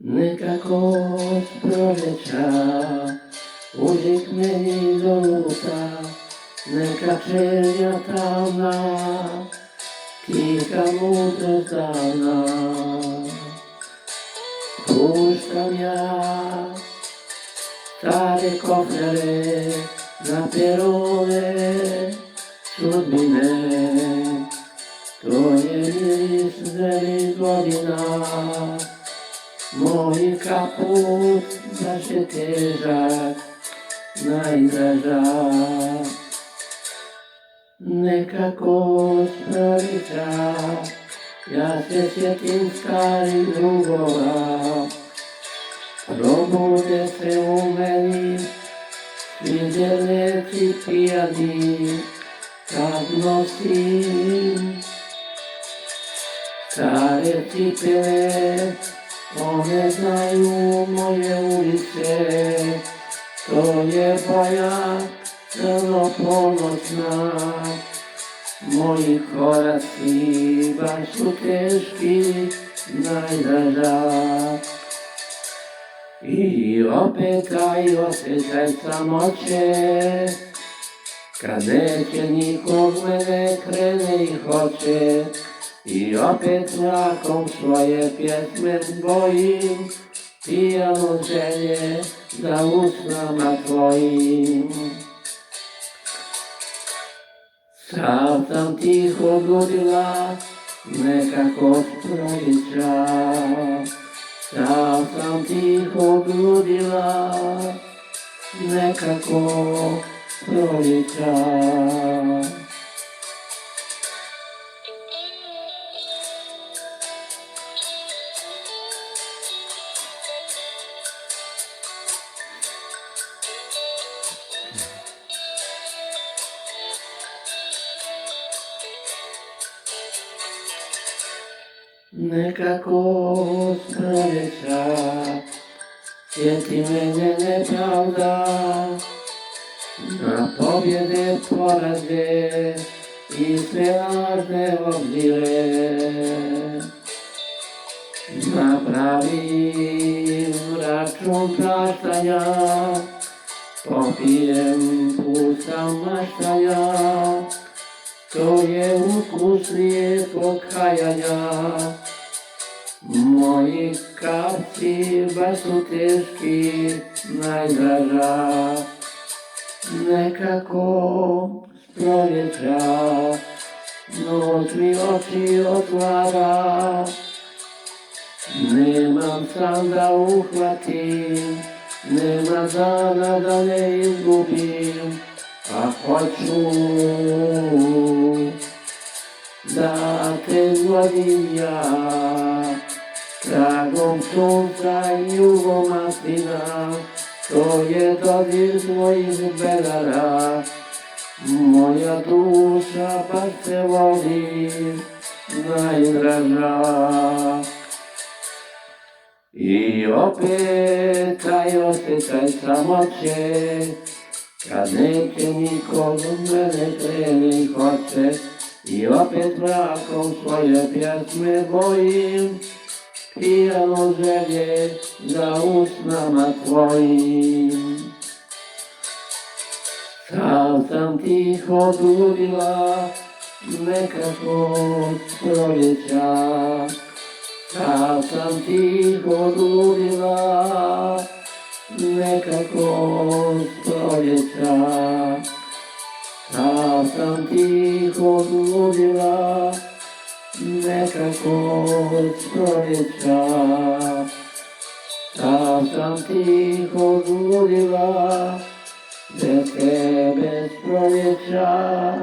Nekako z proleča unikneni do luta, neka černja tamna, tiha mudrost davna. Puštam ja stare kofere na perone sudbine, to je miris zrelih godina. Moj kaput baš je težak na izražaj. Nekako s proljeća ja se sjetim starih drugova, probude se u meni sviđeleci pijani, kad nosim stare cipele. One znaju moje ulice, to je boja crno ponoćna. Moji koraci baš su teški na izražaj. I opet taj osjećaj samoće, kad neće nikog mene krene i hoće. I opet mrakom svoje pjesme bojim, pijan od želje za usnama tvojim. Sav sam tiho odludila, nekako s proljeća. Sav sam tiho odludila, nekako s proljeća. Nekako s proljeća sjeti mene nepravda, na pobjede, poraze i sve lažne obzire. Napravim račun praštanja, popijem pusam maštanja, to je ukusnije pokajanja. Moji kapci baš su teški na izražaj. Nekako s proljeća noć mi oči otvara. Nemam san da uhvatim, nema dana da ne izgubim, a hoću da te vodim ja. Tragom sunca i jugom maslina, to je dodir tvojih bedara. Moja duša baš se voli na izražaj. I opet taj osjećaj samoće, kad neće nikog mene krene i hoće. I opet mrakom svoje pjesme bojim, pijan od želje za usnama tvojim. Sav sam tiho odludila, nekako s proljeća. Sav sam tiho odludila, nekako s proljeća. Sav sam tiho odludila, nekako s proljeća. Sav sam tiho odludila, bez tebe s proljeća.